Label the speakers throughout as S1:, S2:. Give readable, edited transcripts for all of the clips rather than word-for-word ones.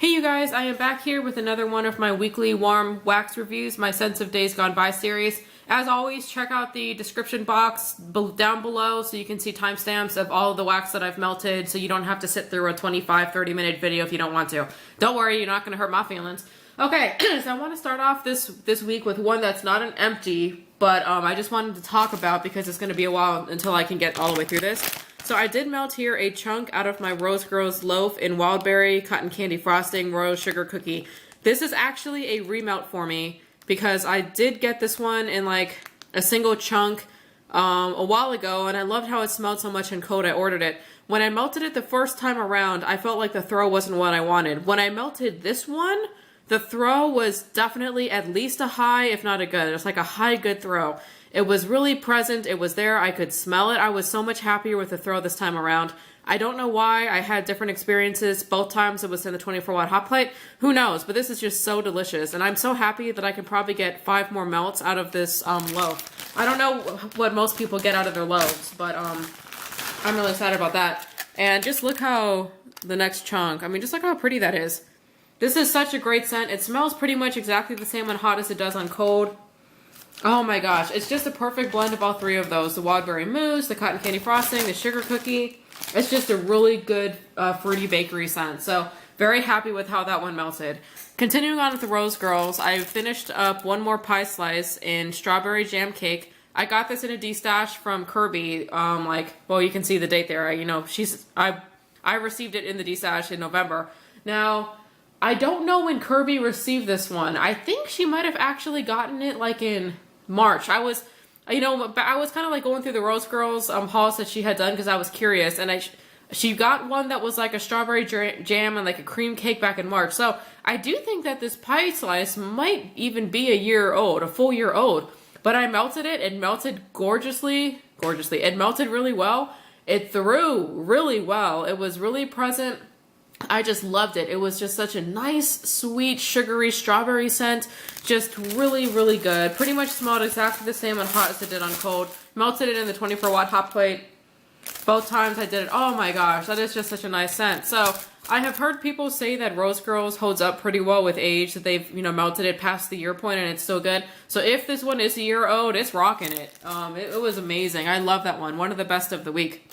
S1: Hey you guys, I am back here with another one of my weekly warm wax reviews, my Scents of Days Gone By series. As always, check out the description box down below so you can see timestamps of all of the wax that I've melted so you don't have to sit through a 25-30 minute video if you don't want to. Don't worry, you're not going to hurt my feelings. Okay, so I want to start off this week with one that's not an empty, but I just wanted to talk about because it's going to be a while until I can get all the way through this. So I did melt here a chunk out of my Rosegirls loaf in Wildberry Cotton Candy Frosting Royal Sugar Cookie. This is actually a remelt for me because I did get this one in like a single chunk a while ago, and I loved how it smelled so much in code I ordered it. When I melted it the first time around, I felt like the throw wasn't what I wanted. When I melted this one, the throw was definitely at least a high, if not a good. It was like a high good throw. It was really present. It was there. I could smell it. I was so much happier with the throw this time around. I don't know why. I had different experiences. Both times it was in the 24-watt hot plate. Who knows? But this is just so delicious. And I'm so happy that I can probably get 5 more melts out of this loaf. I don't know what most people get out of their loaves, but I'm really excited about that. And just look how the next chunk, I mean, just look how pretty that is. This is such a great scent. It smells pretty much exactly the same on hot as it does on cold. Oh my gosh, it's just a perfect blend of all three of those. The Wildberry mousse, the cotton candy frosting, the sugar cookie. It's just a really good fruity bakery scent. So very happy with how that one melted. Continuing on with the Rosegirls, I finished up one more pie slice in strawberry jam cake. I got this in a D-stash from Kirby. Well, you can see the date there. I received it in the D-stash in November. Now, I don't know when Kirby received this one. I think she might have actually gotten it like in March. I was kind of like going through the Rosegirls hauls that she had done because I was curious, and she got one that was like a strawberry jam and like a cream cake back in March. So I do think that this pie slice might even be a full year old. But I melted it. It melted gorgeously. It melted really well. It threw really well. It was really present. I just loved it. It was just such a nice, sweet, sugary strawberry scent. Just really, really good. Pretty much smelled exactly the same on hot as it did on cold. Melted it in the 24-watt hot plate. Both times I did it. Oh my gosh, that is just such a nice scent. So I have heard people say that Rosegirls holds up pretty well with age, that they've, melted it past the year point and it's still good. So if this one is a year old, it's rocking it. It was amazing. I love that one. One of the best of the week.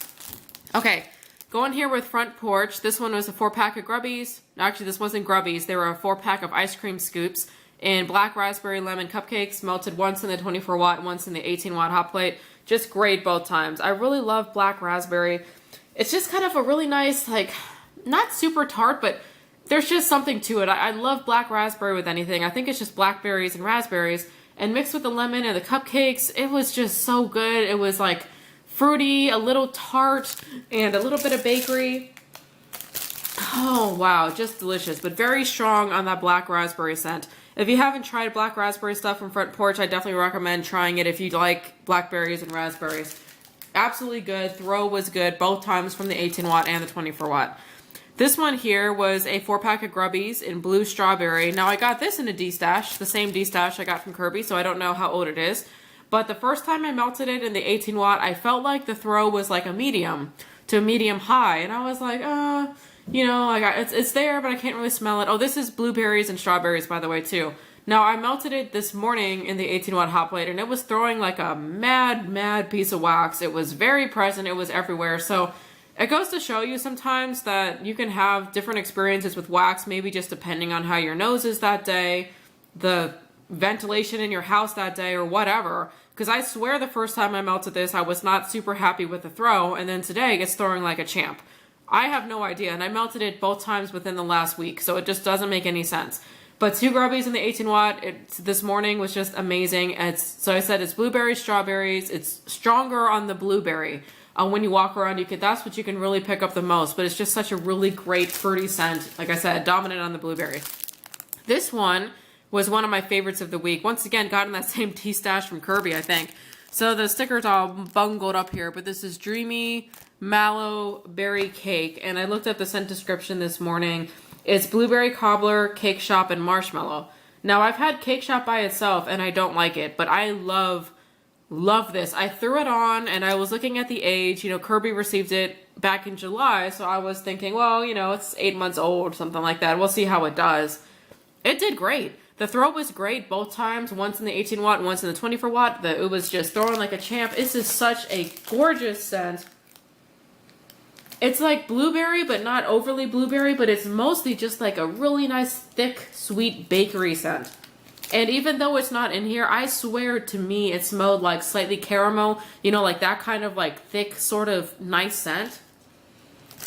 S1: Okay. Going here with Front Porch, this one was a 4-pack of Grubbies. Actually, this wasn't Grubbies. They were a 4-pack of ice cream scoops and black raspberry lemon cupcakes, melted once in the 24-watt, once in the 18-watt hot plate. Just great both times. I really love black raspberry. It's just kind of a really nice, like, not super tart, but there's just something to it. I love black raspberry with anything. I think it's just blackberries and raspberries. And mixed with the lemon and the cupcakes, it was just so good. It was like fruity, a little tart, and a little bit of bakery. Oh, wow, just delicious, but very strong on that black raspberry scent. If you haven't tried black raspberry stuff from Front Porch, I definitely recommend trying it if you like blackberries and raspberries. Absolutely good. Throw was good both times from the 18-watt and the 24-watt. This one here was a 4-pack of Grubbies in blue strawberry. Now, I got this in a D-stash, the same D-stash I got from Kirby, so I don't know how old it is. But the first time I melted it in the 18-watt, I felt like the throw was like a medium to a medium high. And I was like, it's there, but I can't really smell it. Oh, this is blueberries and strawberries, by the way, too. Now, I melted it this morning in the 18-watt hot plate, and it was throwing like a mad piece of wax. It was very present. It was everywhere. So it goes to show you sometimes that you can have different experiences with wax, maybe just depending on how your nose is that day, the ventilation in your house that day, or whatever. Because I swear the first time I melted this, I was not super happy with the throw, and then today it's throwing like a champ. I have no idea, and I melted it both times within the last week, so it just doesn't make any sense. But 2 Grubbies in the 18-watt this morning was just amazing. So I said it's blueberries, strawberries. It's stronger on the blueberry. When you walk around, that's what you can really pick up the most, but it's just such a really great fruity scent. Like I said, dominant on the blueberry. This one was one of my favorites of the week. Once again, got in that same tea-stash from Kirby, I think. So the sticker's all bungled up here, but this is Dreamy Mallow Berry Cake, and I looked up the scent description this morning. It's blueberry cobbler, cake shop, and marshmallow. Now, I've had cake shop by itself, and I don't like it, but I love this. I threw it on, and I was looking at the age. Kirby received it back in July, so I was thinking, well, you know, it's 8 months old, something like that. We'll see how it does. It did great. The throw was great both times, once in the 18 watt, once in the 24 watt. It was just throwing like a champ. This is such a gorgeous scent. It's like blueberry, but not overly blueberry, but it's mostly just like a really nice, thick, sweet bakery scent. And even though it's not in here, I swear to me it smelled like slightly caramel, you know, like that kind of like thick, sort of nice scent.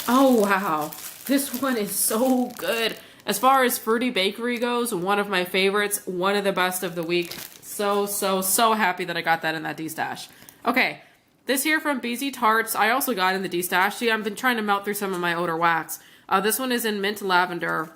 S1: Oh, wow. This one is so good. As far as fruity bakery goes, one of my favorites, one of the best of the week. So happy that I got that in that D-stash. Okay, this here from Beezy Tarts, I also got in the D-stash. See, I've been trying to melt through some of my odor wax. This one is in Mint Lavender.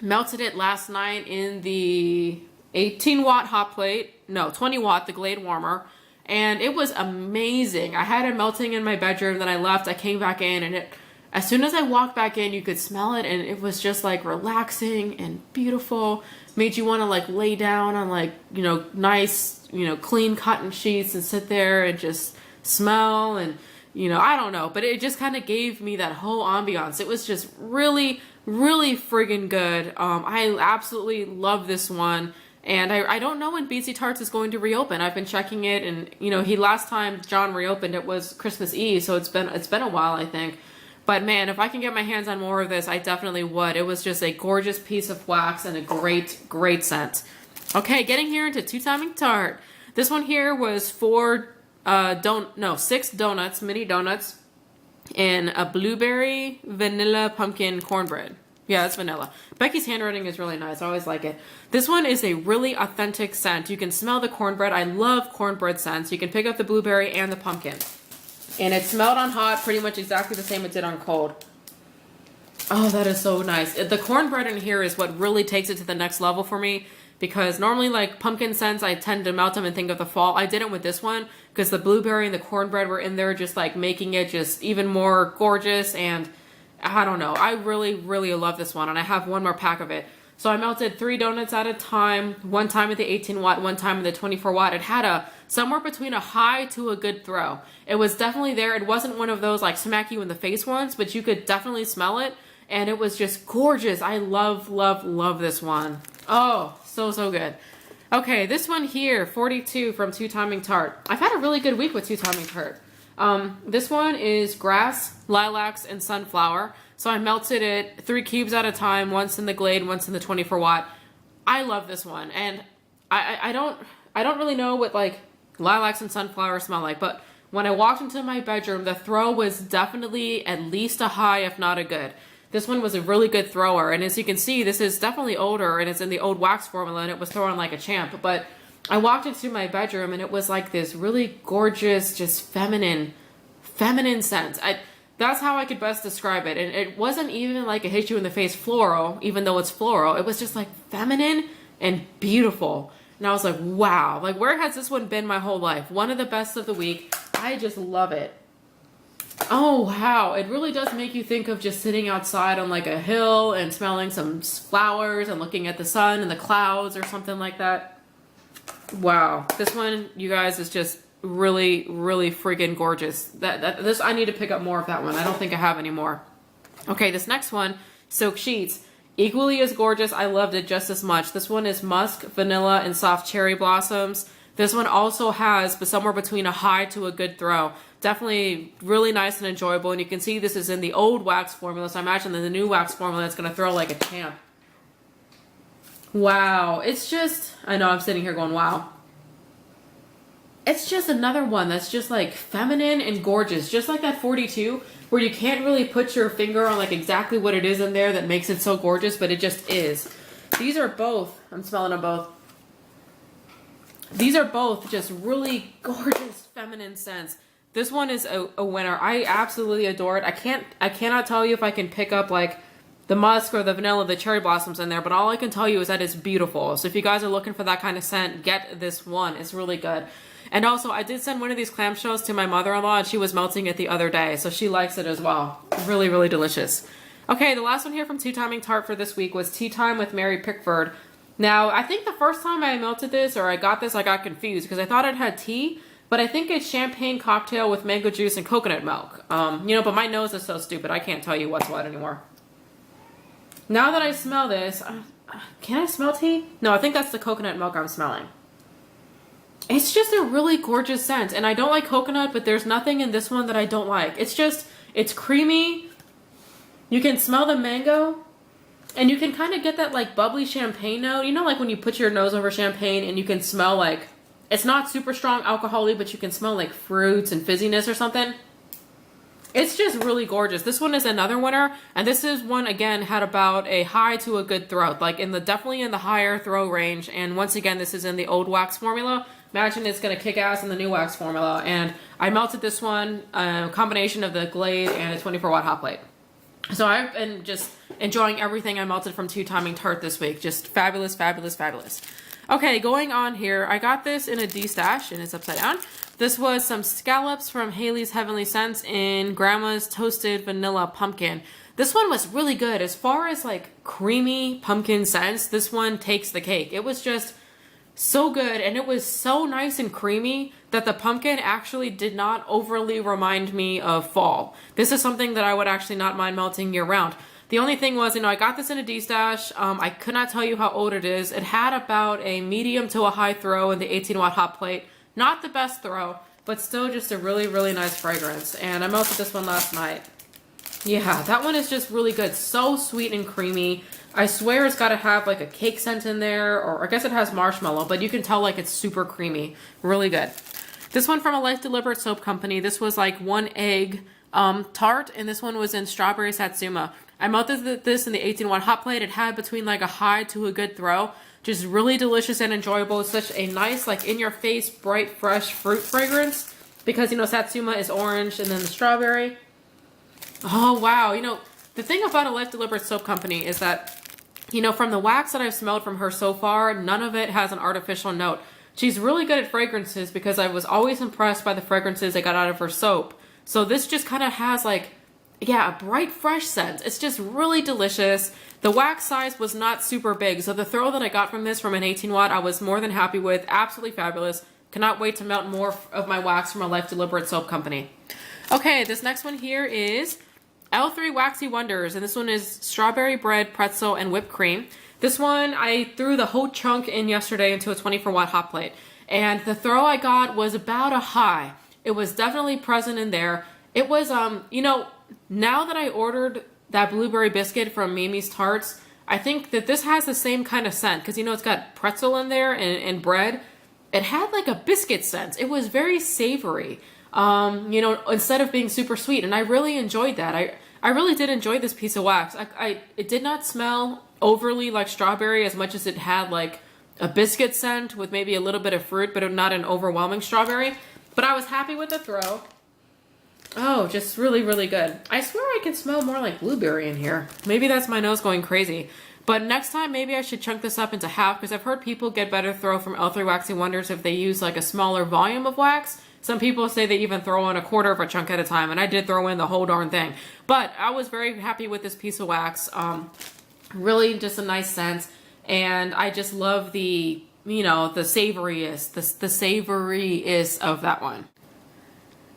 S1: Melted it last night in the 18 watt hot plate. No, 20 watt, the Glade warmer. And it was amazing. I had it melting in my bedroom, then I left, I came back in, and as soon as I walked back in, you could smell it, and it was just like relaxing and beautiful. Made you want to like lay down on like, you know, nice, you know, clean cotton sheets and sit there and just smell and, you know, I don't know. But it just kind of gave me that whole ambiance. It was just really, really friggin' good. I absolutely love this one. And I don't know when Beezy Tarts is going to reopen. I've been checking it, and, you know, last time John reopened, it was Christmas Eve, so it's been a while, I think. But man, if I can get my hands on more of this, I definitely would. It was just a gorgeous piece of wax and a great, great scent. Okay, getting here into Timing Tart. This one here was 6 donuts, mini donuts, in a blueberry, vanilla, pumpkin, cornbread. Yeah, that's vanilla. Becky's handwriting is really nice. I always like it. This one is a really authentic scent. You can smell the cornbread. I love cornbread scents. You can pick up the blueberry and the pumpkin. And it smelled on hot pretty much exactly the same it did on cold. Oh, that is so nice. The cornbread in here is what really takes it to the next level for me. Because normally, like, pumpkin scents, I tend to melt them and think of the fall. I didn't with this one because the blueberry and the cornbread were in there, just like making it just even more gorgeous. And I don't know. I really, really love this one. And I have one more pack of it. So I melted 3 donuts at a time, one time at the 18 watt, one time at the 24 watt. It had somewhere between a high to a good throw. It was definitely there. It wasn't one of those like smack you in the face ones, but you could definitely smell it. And it was just gorgeous. I love, love, love this one. Oh, so good. Okay, this one here, 42 from Timing Tart. I've had a really good week with Timing Tart. This one is grass, lilacs, and sunflower. So I melted it 3 cubes at a time, once in the Glade, once in the 24 watt. I love this one. And I don't really know what like lilacs and sunflower smell like, but when I walked into my bedroom, the throw was definitely at least a high, if not a good. This one was a really good thrower. And as you can see, this is definitely older and it's in the old wax formula and it was throwing like a champ. But I walked into my bedroom and it was like this really gorgeous, just feminine scent. That's how I could best describe it. And it wasn't even like a hit you in the face floral, even though it's floral. It was just like feminine and beautiful. And I was like, wow, like where has this one been my whole life? One of the best of the week. I just love it. Oh, wow. It really does make you think of just sitting outside on like a hill and smelling some flowers and looking at the sun and the clouds or something like that. Wow. This one, you guys, is just really, really freaking gorgeous. This I need to pick up more of that one. I don't think I have any more. Okay, this next one, Silk Sheets. Equally as gorgeous. I loved it just as much. This one is musk, vanilla, and soft cherry blossoms. This one also has somewhere between a high to a good throw. Definitely really nice and enjoyable. And you can see this is in the old wax formula. So I imagine that the new wax formula is going to throw like a champ. Wow. It's just, I know I'm sitting here going, wow. It's just another one that's just like feminine and gorgeous. Just like that 42 where you can't really put your finger on like exactly what it is in there that makes it so gorgeous, but it just is. These are both, I'm smelling them both. These are both just really gorgeous feminine scents. This one is a winner. I absolutely adore it. I cannot tell you if I can pick up like the musk or the vanilla, the cherry blossoms in there, but all I can tell you is that it's beautiful. So if you guys are looking for that kind of scent, get this one. It's really good. And also, I did send one of these clamshells to my mother-in-law, and she was melting it the other day, so she likes it as well. Really, really delicious. Okay, the last one here from Timing Tart for this week was Tea Time with Mary Pickford. Now, I think the first time I melted this, or I got this, I got confused, because I thought it had tea, but I think it's champagne cocktail with mango juice and coconut milk. You know, but my nose is so stupid, I can't tell you what's what anymore. Now that I smell this, can I smell tea? No, I think that's the coconut milk I'm smelling. It's just a really gorgeous scent, and I don't like coconut, but there's nothing in this one that I don't like. It's creamy. You can smell the mango, and you can kind of get that like bubbly champagne note. You know, like when you put your nose over champagne and you can smell like, it's not super strong alcohol-y, but you can smell like fruits and fizziness or something. It's just really gorgeous. This one is another winner, and this is one, again, had about a high to a good throat, like definitely in the higher throw range. And once again, this is in the old wax formula. Imagine it's gonna kick ass in the new wax formula. And I melted this one, a combination of the Glade and a 24-watt hot plate. So I've been just enjoying everything I melted from Timing Tart this week. Just fabulous, fabulous, fabulous. Okay, going on here, I got this in a D-stash, and it's upside down. This was some scallops from Haley's Heavenly Scents in Gramma's Toasted Vanilla Pumpkin. This one was really good. As far as like creamy pumpkin scents, this one takes the cake. It was just so good, and it was so nice and creamy that the pumpkin actually did not overly remind me of fall. This is something that I would actually not mind melting year round. The only thing was, you know, I got this in a D-stash. I could not tell you how old it is. It had about a medium to a high throw in the 18-watt hot plate. Not the best throw, but still just a really, really nice fragrance. And I melted this one last night. Yeah, that one is just really good. So sweet and creamy. I swear it's got to have like a cake scent in there, or I guess it has marshmallow, but you can tell like it's super creamy. Really good. This one from a Life Deliberate Soap Company. This was like 1 egg tart, and this one was in strawberry satsuma. I melted this in the 18-watt hot plate. It had between like a high to a good throw. Just really delicious and enjoyable. It's such a nice, like in-your-face, bright, fresh fruit fragrance, because, you know, satsuma is orange and then the strawberry. Oh, wow. You know, the thing about a Life Deliberate Soap Company is that, you know, from the wax that I've smelled from her so far, none of it has an artificial note. She's really good at fragrances, because I was always impressed by the fragrances I got out of her soap. So this just kind of has like, yeah, a bright, fresh scent. It's just really delicious. The wax size was not super big, so the throw that I got from this from an 18-watt, I was more than happy with. Absolutely fabulous. Cannot wait to melt more of my wax from a Life Deliberate Soap Company. Okay, this next one here is L3 Waxy Wonders, and this one is strawberry bread, pretzel, and whipped cream. This one, I threw the whole chunk in yesterday into a 24-watt hot plate, and the throw I got was about a high. It was definitely present in there. It was, you know, now that I ordered that blueberry biscuit from Mimi's Tarts, I think that this has the same kind of scent, because, you know, it's got pretzel in there and bread. It had like a biscuit scent. It was very savory, you know, instead of being super sweet, and I really enjoyed that. I really did enjoy this piece of wax. It did not smell overly like strawberry as much as it had like a biscuit scent with maybe a little bit of fruit, but not an overwhelming strawberry. But I was happy with the throw. Oh, just really, really good. I swear I can smell more like blueberry in here. Maybe that's my nose going crazy. But next time, maybe I should chunk this up into half, because I've heard people get better throw from L3 Waxy Wonders if they use like a smaller volume of wax. Some people say they even throw in a quarter of a chunk at a time, and I did throw in the whole darn thing. But I was very happy with this piece of wax. Really just a nice scent, and I just love the, you know, the savoryist of that one.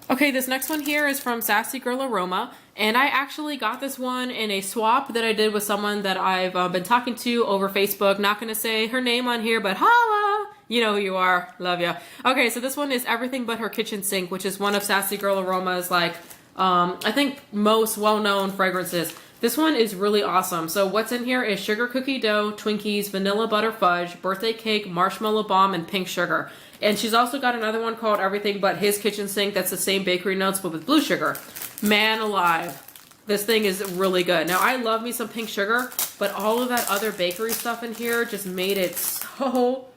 S1: Okay, this next one here is from Sassy Girl Aroma, and I actually got this one in a swap that I did with someone that I've been talking to over Facebook. Not going to say her name on here, but holla! You know who you are. Love ya. Okay, so this one is Everything But Her Kitchen Sink, which is one of Sassy Girl Aroma's, like, I think most well-known fragrances. This one is really awesome. So what's in here is sugar cookie dough, Twinkies, vanilla butter fudge, birthday cake, marshmallow bomb, and pink sugar. And she's also got another one called Everything But His Kitchen Sink. That's the same bakery notes, but with blue sugar. Man alive. This thing is really good. Now, I love me some pink sugar, but all of that other bakery stuff in here just made it so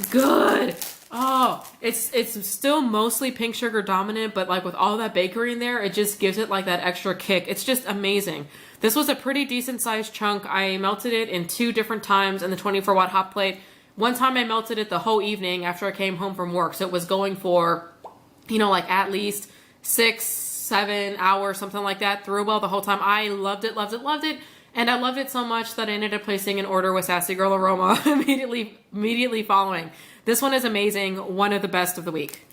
S1: good. Oh, it's still mostly pink sugar dominant, but like with all that bakery in there, it just gives it like that extra kick. It's just amazing. This was a pretty decent sized chunk. I melted it in 2 different times in the 24-watt hot plate. One time I melted it the whole evening after I came home from work. So it was going for, you know, like at least 6-7 hours, something like that. Through well the whole time. I loved it, loved it, loved it. And I loved it so much that I ended up placing an order with Sassy Girl Aroma immediately following. This one is amazing. One of the best of the week.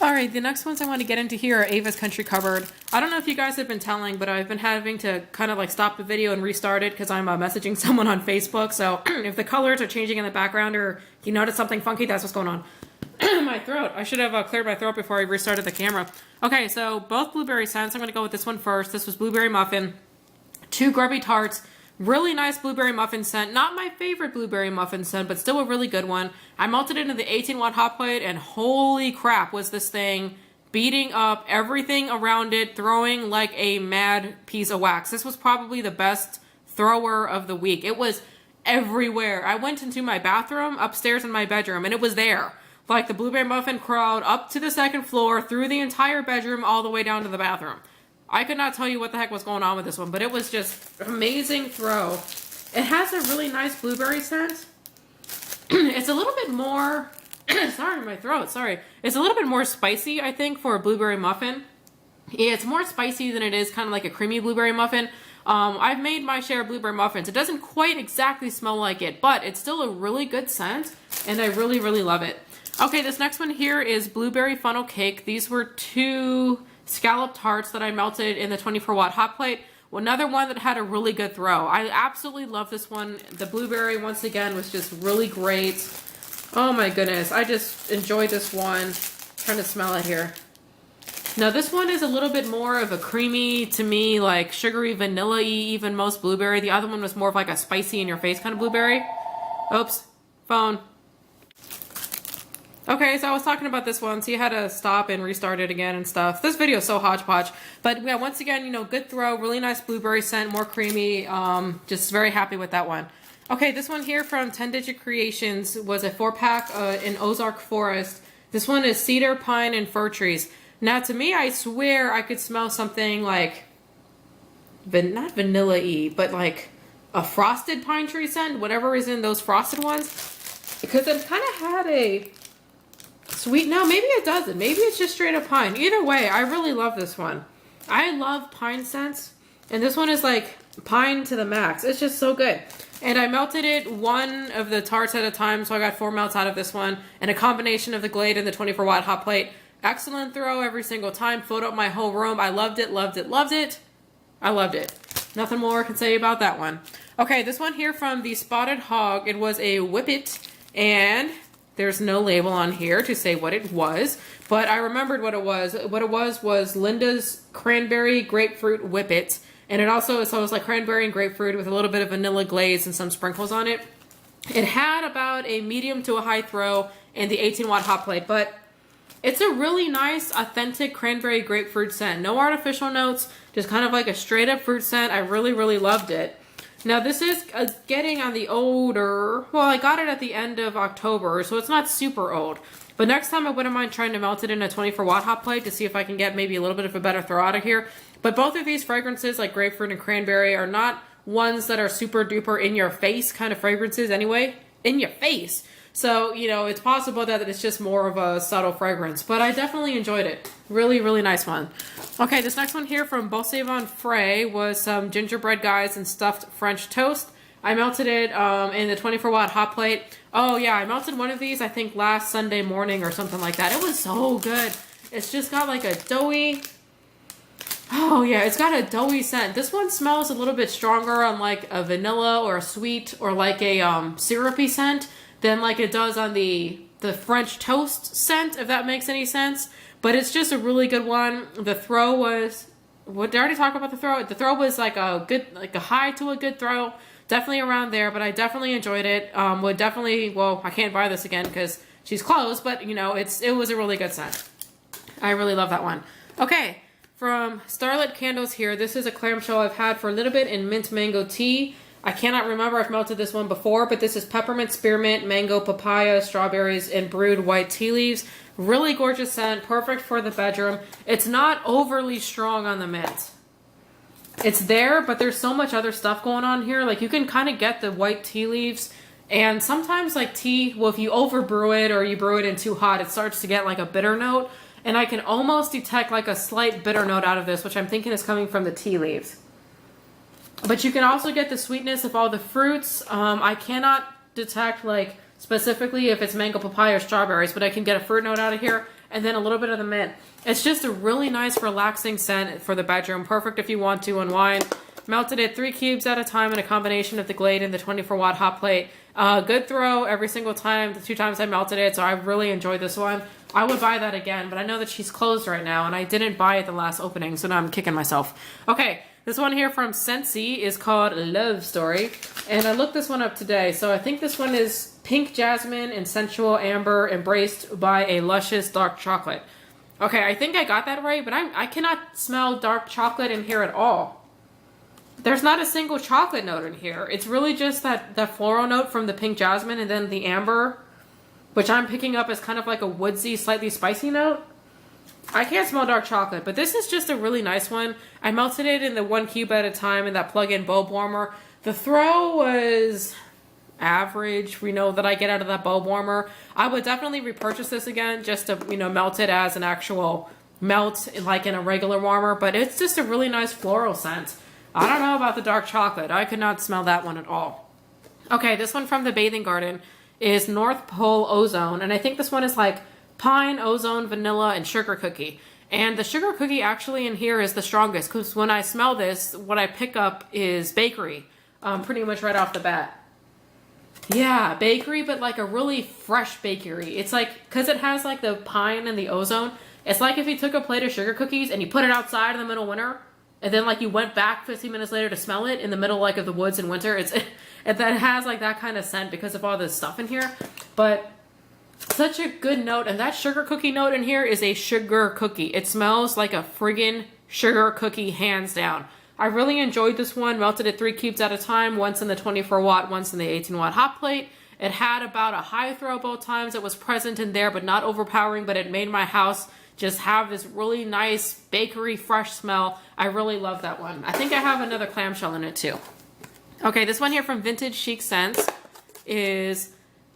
S1: All right, the next ones I want to get into here are Ava's Country Cupboard. I don't know if you guys have been telling, but I've been having to kind of like stop the video and restart it because I'm messaging someone on Facebook. So if the colors are changing in the background or you notice something funky, that's what's going on. My throat. I should have cleared my throat before I restarted the camera. Okay, so both blueberry scents. I'm going to go with this one first. This was Blueberry Muffin. 2 grubby tarts. Really nice blueberry muffin scent. Not my favorite blueberry muffin scent, but still a really good one. I melted it into the 18-watt hot plate, and holy crap was this thing beating up everything around it, throwing like a mad piece of wax. This was probably the best thrower of the week. It was everywhere. I went into my bathroom, upstairs in my bedroom, and it was there. Like the blueberry muffin crawled up to the 2nd floor, through the entire bedroom, all the way down to the bathroom. I could not tell you what the heck was going on with this one, but it was just amazing throw. It has a really nice blueberry scent. It's a little bit more, sorry, my throat, sorry. It's a little bit more spicy, I think, for a blueberry muffin. Yeah, it's more spicy than it is kind of like a creamy blueberry muffin. I've made my share of blueberry muffins. It doesn't quite exactly smell like it, but it's still a really good scent, and I really, really love it. Okay, this next one here is Blueberry Funnel Cake. These were 2 scallop tarts that I melted in the 24-watt hot plate. Another one that had a really good throw. I absolutely love this one. The blueberry, once again, was just really great. Oh my goodness, I just enjoyed this one. I'm trying to smell it here. Now this one is a little bit more of a creamy, to me, like sugary, vanilla-y, even most blueberry. The other one was more of like a spicy in your face kind of blueberry. Oops, phone. Okay, so I was talking about this one, so you had to stop and restart it again and stuff. This video is so hodgepodge. But yeah, once again, you know, good throw, really nice blueberry scent, more creamy. Just very happy with that one. Okay, this one here from 10 Digit Creations was a 4-pack in Ozark Forest. This one is cedar, pine, and fir trees. Now, to me, I swear I could smell something like, not vanilla-y, but like a frosted pine tree scent, whatever is in those frosted ones. Because it kind of had a sweet, no, maybe it doesn't. Maybe it's just straight up pine. Either way, I really love this one. I love pine scents, and this one is like pine to the max. It's just so good. And I melted it 1 of the tarts at a time, so I got 4 melts out of this one, and a combination of the Glade and the 24-watt hot plate. Excellent throw every single time. Filled up my whole room. I loved it, loved it, loved it. I loved it. Nothing more I can say about that one. Okay, this one here from the Spotted Hog. It was a Whippet, and there's no label on here to say what it was, but I remembered what it was. What it was Linda's Cranberry Grapefruit Whippet, and it also, so it was like cranberry and grapefruit with a little bit of vanilla glaze and some sprinkles on it. It had about a medium to a high throw in the 18-watt hot plate, but it's a really nice, authentic cranberry grapefruit scent. No artificial notes, just kind of like a straight up fruit scent. I really, really loved it. Now this is getting on the older, well, I got it at the end of October, so it's not super old. But next time I wouldn't mind trying to melt it in a 24-watt hot plate to see if I can get maybe a little bit of a better throw out of here. But both of these fragrances, like grapefruit and cranberry, are not ones that are super duper in your face kind of fragrances anyway. In your face. So, you know, it's possible that it's just more of a subtle fragrance, but I definitely enjoyed it. Really, really nice one. Okay, this next one here from BeauxSavonsFrais was some gingerbread guys and stuffed French toast. I melted it in the 24-watt hot plate. Oh yeah, I melted one of these, I think last Sunday morning or something like that. It was so good. It's just got like a doughy, oh yeah, it's got a doughy scent. This one smells a little bit stronger on like a vanilla or a sweet or like a syrupy scent than like it does on the French toast scent, if that makes any sense. But it's just a really good one. The throw was, what, did I already talk about the throw? The throw was like a good, like a high to a good throw. Definitely around there, but I definitely enjoyed it. Would definitely, well, I can't buy this again because she's closed, but you know, it was a really good scent. I really love that one. Okay, from Starlit Candles here, this is a clamshell I've had for a little bit in mint mango tea. I cannot remember if I've melted this one before, but this is peppermint, spearmint, mango, papaya, strawberries, and brewed white tea leaves. Really gorgeous scent, perfect for the bedroom. It's not overly strong on the mint. It's there, but there's so much other stuff going on here. Like, you can kind of get the white tea leaves, and sometimes, like, tea, well, if you overbrew it or you brew it in too hot, it starts to get, like, a bitter note, and I can almost detect, like, a slight bitter note out of this, which I'm thinking is coming from the tea leaves. But you can also get the sweetness of all the fruits. I cannot detect, like, specifically if it's mango, papaya, or strawberries, but I can get a fruit note out of here. and then a little bit of the mint. It's just a really nice relaxing scent for the bedroom. Perfect if you want to unwind. Melted it 3 cubes at a time in a combination of the Glade and the 24-watt hot plate. Good throw every single time, the 2 times I melted it, so I really enjoyed this one. I would buy that again, but I know that she's closed right now, and I didn't buy it the last opening, so now I'm kicking myself. Okay, this one here from Scentsy is called Love Story, and I looked this one up today, so I think this one is pink jasmine and sensual amber embraced by a luscious dark chocolate. Okay, I think I got that right, but I cannot smell dark chocolate in here at all. There's not a single chocolate note in here. It's really just that floral note from the pink jasmine and then the amber, which I'm picking up as kind of like a woodsy, slightly spicy note. I can't smell dark chocolate, but this is just a really nice one. I melted it in the 1 cube at a time in that plug-in bulb warmer. The throw was average. We know that I get out of that bulb warmer. I would definitely repurchase this again just to, you know, melt it as an actual melt like in a regular warmer, but it's just a really nice floral scent. I don't know about the dark chocolate. I could not smell that one at all. Okay, this one from the Bathing Garden is North Pole Ozone, and I think this one is like pine, ozone, vanilla, and sugar cookie. And the sugar cookie actually in here is the strongest, because when I smell this, what I pick up is bakery, pretty much right off the bat. Yeah, bakery, but like a really fresh bakery. It's like, because it has like the pine and the ozone, it's like if you took a plate of sugar cookies and you put it outside in the middle of winter, and then like you went back 15 minutes later to smell it in the middle like of the woods in winter. That has like that kind of scent because of all this stuff in here. But such a good note. And that sugar cookie note in here is a sugar cookie. It smells like a friggin' sugar cookie, hands down. I really enjoyed this one. Melted it 3 cubes at a time. Once in the 24-watt, once in the 18-watt hot plate. It had about a high throw both times. It was present in there, but not overpowering. But it made my house just have this really nice bakery fresh smell. I really love that one. I think I have another clamshell in it too. Okay, this one here from Vintage Chic Scents is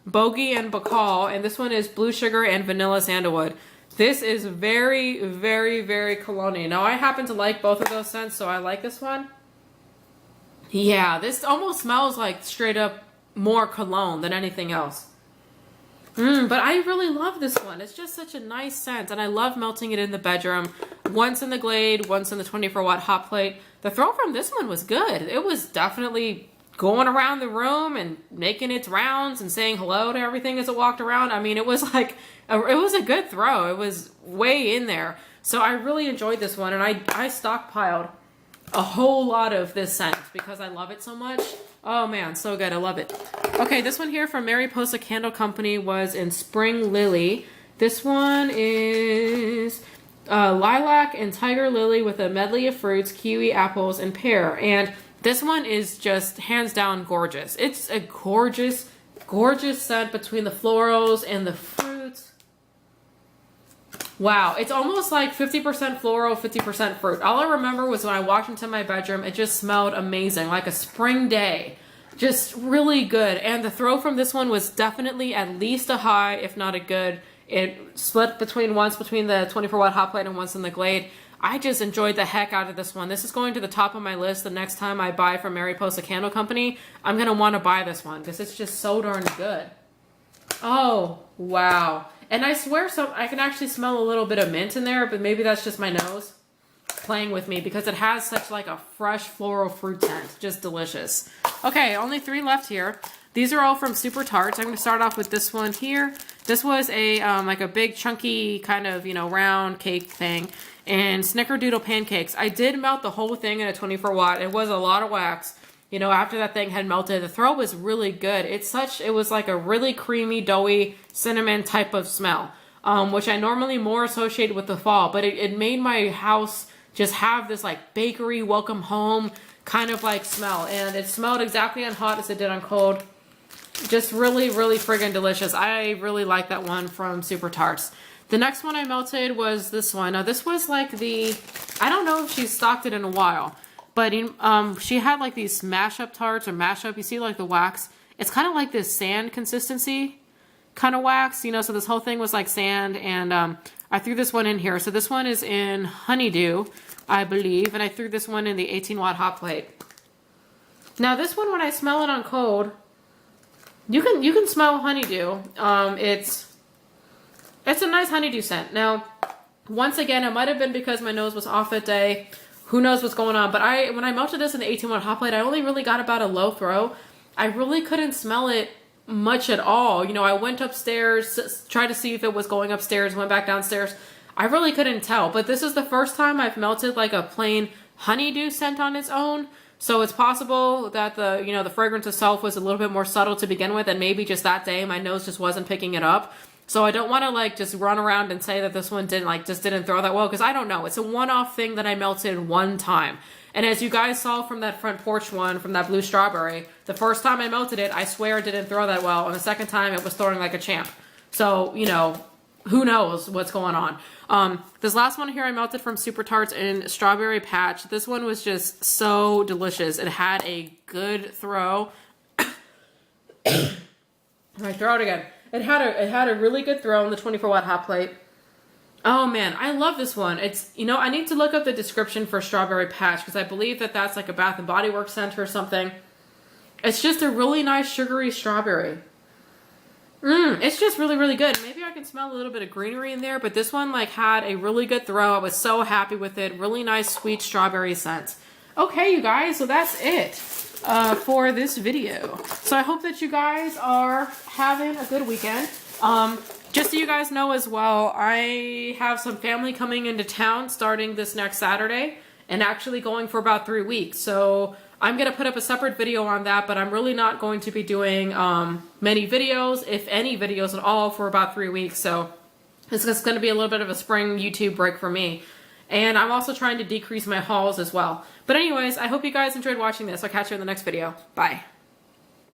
S1: Bogey and Bacall, and this one is Blue Sugar and Vanilla Sandalwood. This is very, very, very cologne-y. Now, I happen to like both of those scents, so I like this one. Yeah, this almost smells like straight up more cologne than anything else. But I really love this one. It's just such a nice scent, and I love melting it in the bedroom. Once in the Glade, once in the 24-watt hot plate. The throw from this one was good. It was definitely going around the room and making its rounds and saying hello to everything as it walked around. I mean, it was like, it was a good throw. It was way in there. So I really enjoyed this one, and I stockpiled a whole lot of this scent because I love it so much. Oh man, so good. I love it. Okay, this one here from Mariposa Candle Company was in Spring Lily. This one is lilac and tiger lily with a medley of fruits, kiwi, apples, and pear. And this one is just hands down gorgeous. It's a gorgeous, gorgeous scent between the florals and the fruits. Wow, it's almost like 50% floral, 50% fruit. All I remember was when I walked into my bedroom, it just smelled amazing, like a spring day. Just really good. And the throw from this one was definitely at least a high, if not a good. It split once between the 24-watt hot plate and once in the Glade. I just enjoyed the heck out of this one. This is going to the top of my list the next time I buy from Mariposa Candle Company. I'm going to want to buy this one because it's just so darn good. Oh, wow. And I swear I can actually smell a little bit of mint in there, but maybe that's just my nose playing with me because it has such like a fresh floral fruit scent. Just delicious. Okay, only 3 left here. These are all from Super Tarts. I'm going to start off with this one here. This was a like a big chunky kind of, you know, round cake thing. And Snickerdoodle pancakes. I did melt the whole thing in a 24-watt. It was a lot of wax. You know, after that thing had melted, the throw was really good. It was like a really creamy, doughy, cinnamon type of smell, which I normally more associate with the fall. But it made my house just have this like bakery, welcome home kind of like smell. And it smelled exactly on hot as it did on cold. Just really, really friggin' delicious. I really like that one from Super Tarts. The next one I melted was this one. Now this was like I don't know if she's stocked it in a while. But she had like these mashup tarts or mashup. You see like the wax. It's kind of like this sand consistency kind of wax, you know. So this whole thing was like sand, and I threw this one in here. So this one is in Honeydew, I believe, and I threw this one in the 18-watt hot plate. Now this one, when I smell it on cold, you can smell Honeydew. It's a nice honeydew scent. Now, once again, it might have been because my nose was off that day. Who knows what's going on. But when I melted this in the 18-watt hot plate, I only really got about a low throw. I really couldn't smell it much at all. You know, I went upstairs, tried to see if it was going upstairs, went back downstairs. I really couldn't tell. But this is the first time I've melted like a plain honeydew scent on its own. So it's possible that the fragrance itself was a little bit more subtle to begin with, and maybe just that day my nose just wasn't picking it up. So I don't want to like just run around and say that this one didn't throw that well, because I don't know. It's a one-off thing that I melted one time. And as you guys saw from that front porch one, from that blue strawberry, the first time I melted it, I swear it didn't throw that well. And the second time it was throwing like a champ. So, you know, who knows what's going on. This last one here I melted from Super Tarts in Strawberry Patch. This one was just so delicious. It had a good throw. I throw it again. It had a really good throw in the 24-watt hot plate. Oh man, I love this one. It's, you know, I need to look up the description for Strawberry Patch because I believe that that's like a Bath and Body Works scent or something. It's just a really nice sugary strawberry. It's just really, really good. Maybe I can smell a little bit of greenery in there, but this one like had a really good throw. I was so happy with it. Really nice, sweet strawberry scent. Okay, you guys, so that's it for this video. So I hope that you guys are having a good weekend. Just so you guys know as well, I have some family coming into town starting this next Saturday and actually going for about 3 weeks. So I'm going to put up a separate video on that, but I'm really not going to be doing many videos, if any videos at all, for about 3 weeks. So it's just going to be a little bit of a spring YouTube break for me. And I'm also trying to decrease my hauls as well. But anyways, I hope you guys enjoyed watching this. I'll catch you in the next video. Bye.